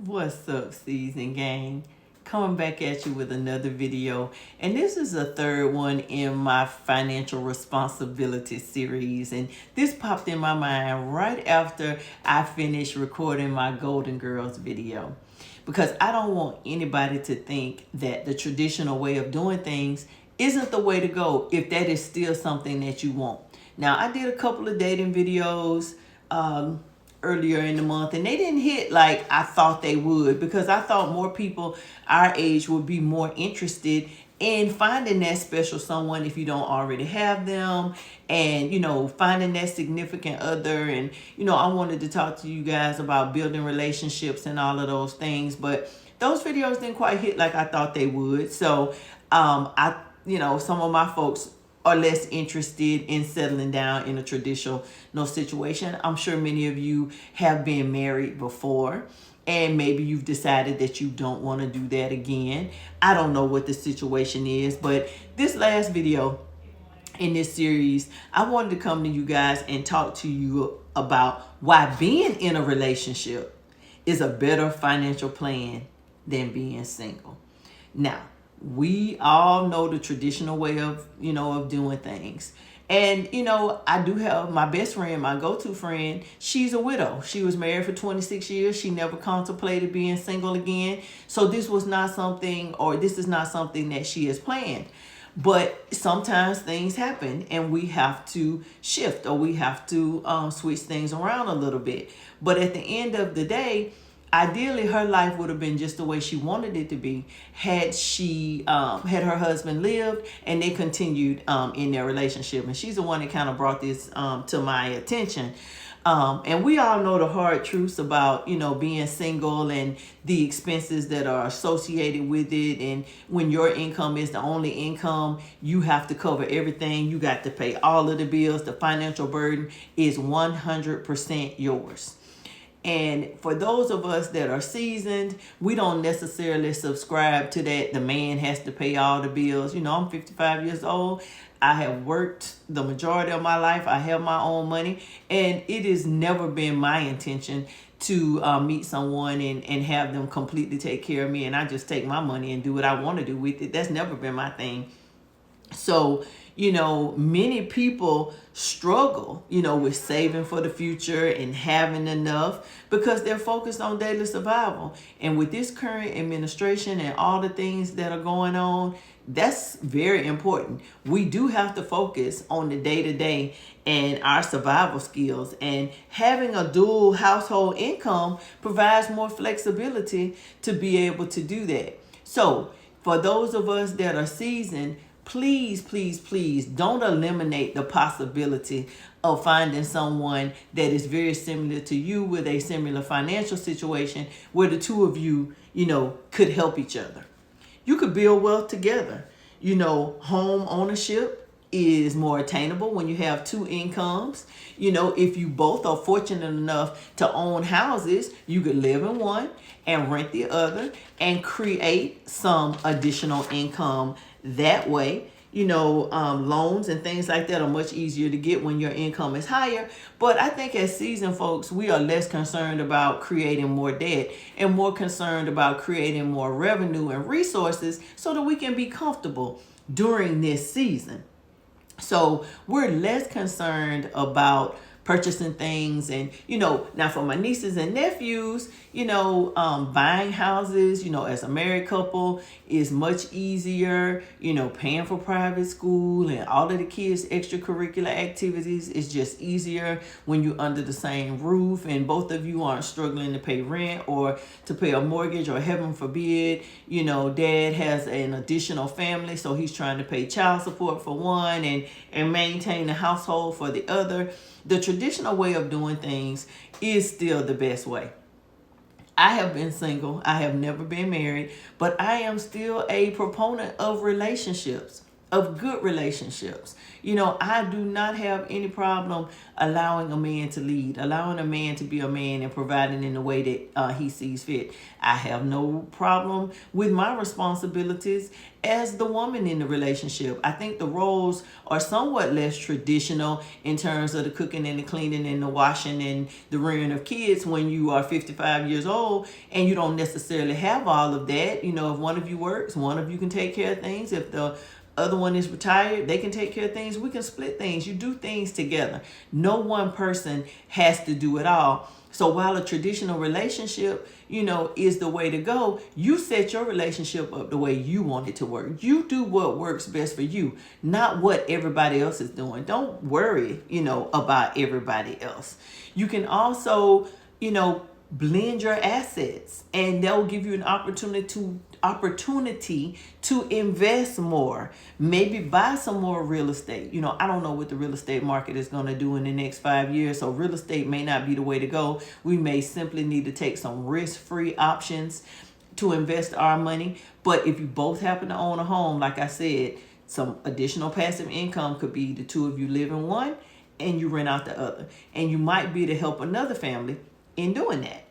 What's up, season gang? Coming back at you with another video, and this is the third one in my financial responsibility series. And this popped in my mind right after I finished recording my Golden Girls video, because I don't want anybody to think that the traditional way of doing things isn't the way to go if that is still something that you want. Now, I did a couple of dating videos earlier in the month, and they didn't hit like I thought they would, because I thought more people our age would be more interested in finding that special someone if you don't already have them, and finding that significant other. And I wanted to talk to you guys about building relationships and all of those things, but those videos didn't quite hit like I thought they would. So I some of my folks are less interested in settling down in a traditional situation. I'm sure many of you have been married before, and maybe you've decided that you don't want to do that again. I don't know what the situation is, but this last video in this series, I wanted to come to you guys and talk to you about why being in a relationship is a better financial plan than being single. Now, we all know the traditional way of doing things. And I do have my best friend, my go-to friend. She's a widow. She was married for 26 years. She never contemplated being single again. So this is not something that she has planned. But sometimes things happen and we have to shift, or we have to switch things around a little bit. But at the end of the day, ideally, her life would have been just the way she wanted it to be had her husband lived and they continued in their relationship. And she's the one that kind of brought this to my attention. And we all know the hard truths about, being single and the expenses that are associated with it. And when your income is the only income, you have to cover everything. You got to pay all of the bills. The financial burden is 100% yours. And for those of us that are seasoned, we don't necessarily subscribe to that. The man has to pay all the bills. I'm 55 years old. I have worked the majority of my life. I have my own money. And it has never been my intention to meet someone and have them completely take care of me, and I just take my money and do what I want to do with it. That's never been my thing. So, many people struggle, with saving for the future and having enough, because they're focused on daily survival. And with this current administration and all the things that are going on, that's very important. We do have to focus on the day-to-day and our survival skills. And having a dual household income provides more flexibility to be able to do that. So for those of us that are seasoned, please, please, please don't eliminate the possibility of finding someone that is very similar to you with a similar financial situation, where the two of you, could help each other. You could build wealth together. Home ownership is more attainable when you have two incomes. If you both are fortunate enough to own houses, you could live in one and rent the other and create some additional income that way. Loans and things like that are much easier to get when your income is higher. But I think as seasoned folks, we are less concerned about creating more debt and more concerned about creating more revenue and resources so that we can be comfortable during this season. So we're less concerned about purchasing things. And now for my nieces and nephews, buying houses, as a married couple is much easier. Paying for private school and all of the kids' extracurricular activities is just easier when you're under the same roof and both of you aren't struggling to pay rent or to pay a mortgage, or heaven forbid, dad has an additional family, so he's trying to pay child support for one and maintain the household for the other. The traditional way of doing things is still the best way. I have been single. I have never been married, but I am still a proponent of relationships. of good relationships. I do not have any problem allowing a man to lead, allowing a man to be a man and providing in the way that he sees fit. I have no problem with my responsibilities as the woman in the relationship. I think the roles are somewhat less traditional in terms of the cooking and the cleaning and the washing and the rearing of kids when you are 55 years old and you don't necessarily have all of that. If one of you works, one of you can take care of things. If the other one is retired, they can take care of things. We can split things. You do things together. No one person has to do it all. So while a traditional relationship, is the way to go, you set your relationship up the way you want it to work. You do what works best for you, not what everybody else is doing. Don't worry, about everybody else. You can also, blend your assets, and that will give you an opportunity to invest more, maybe buy some more real estate. I don't know what the real estate market is going to do in the next 5 years, so real estate may not be the way to go. We may simply need to take some risk-free options to invest our money. But if you both happen to own a home, like I said, some additional passive income could be the two of you live in one and you rent out the other, and you might be to help another family in doing that.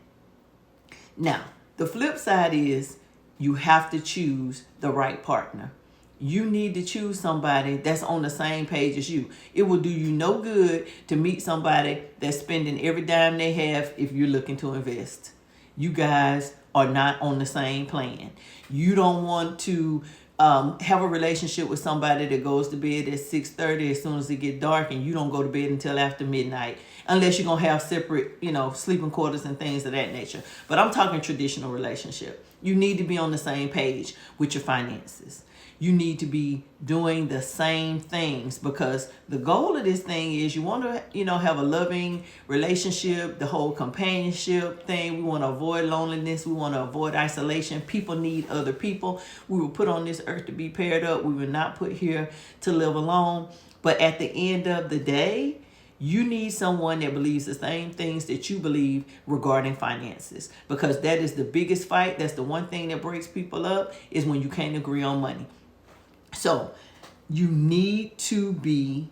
Now, the flip side is you have to choose the right partner. You need to choose somebody that's on the same page as you. It will do you no good to meet somebody that's spending every dime they have if you're looking to invest. You guys are not on the same plan. You don't want to have a relationship with somebody that goes to bed at 6:30 as soon as it gets dark, and you don't go to bed until after midnight, unless you're going to have separate, sleeping quarters and things of that nature. But I'm talking traditional relationship. You need to be on the same page with your finances. You need to be doing the same things, because the goal of this thing is you want to, have a loving relationship, the whole companionship thing. We want to avoid loneliness. We want to avoid isolation. People need other people. We were put on this earth to be paired up. We were not put here to live alone. But at the end of the day, you need someone that believes the same things that you believe regarding finances, because that is the biggest fight. That's the one thing that breaks people up, is when you can't agree on money. So you need to be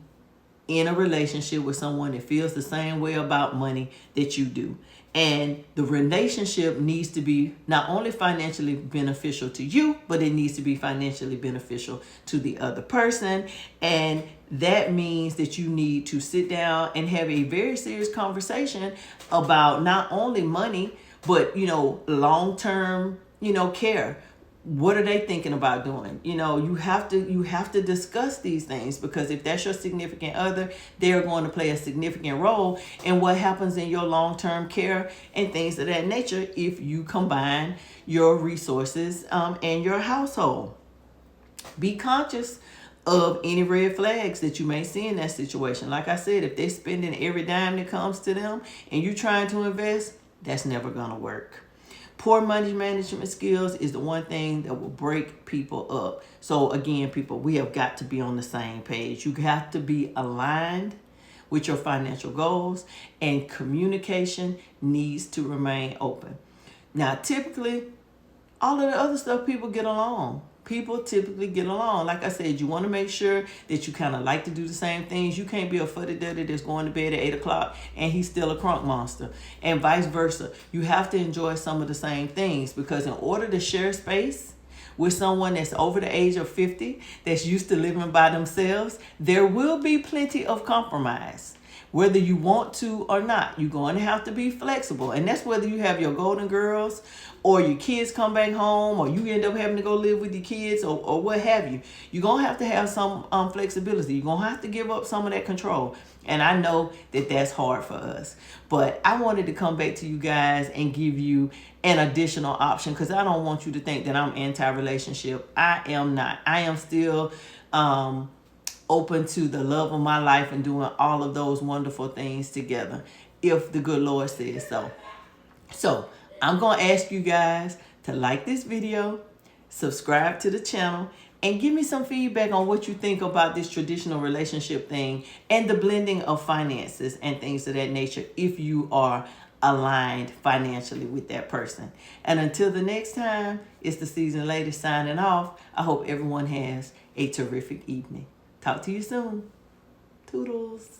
in a relationship with someone that feels the same way about money that you do. And the relationship needs to be not only financially beneficial to you, but it needs to be financially beneficial to the other person. And that means that you need to sit down and have a very serious conversation about not only money, but, long-term, care. What are they thinking about doing? You have to discuss these things, because if that's your significant other, they're going to play a significant role in what happens in your long-term care and things of that nature if you combine your resources and your household. Be conscious of any red flags that you may see in that situation. Like I said, if they're spending every dime that comes to them and you're trying to invest, that's never going to work. Poor money management skills is the one thing that will break people up. So again, people, we have got to be on the same page. You have to be aligned with your financial goals, and communication needs to remain open. Now, typically, all of the other stuff, people get along. People typically get along. Like I said, you want to make sure that you kind of like to do the same things. You can't be a fuddy-duddy that's going to bed at 8 o'clock and he's still a crunk monster, and vice versa. You have to enjoy some of the same things, because in order to share space with someone that's over the age of 50, that's used to living by themselves, there will be plenty of compromise. Whether you want to or not, you're going to have to be flexible. And that's whether you have your golden girls, or your kids come back home, or you end up having to go live with your kids, or what have you. You're going to have some flexibility. You're going to have to give up some of that control. And I know that that's hard for us. But I wanted to come back to you guys and give you an additional option, because I don't want you to think that I'm anti-relationship. I am not. I am still open to the love of my life and doing all of those wonderful things together, if the good Lord says so. So I'm going to ask you guys to like this video, subscribe to the channel, and give me some feedback on what you think about this traditional relationship thing and the blending of finances and things of that nature, if you are aligned financially with that person. And until the next time, it's the Seasoned Lady signing off. I hope everyone has a terrific evening. Talk to you soon. Toodles.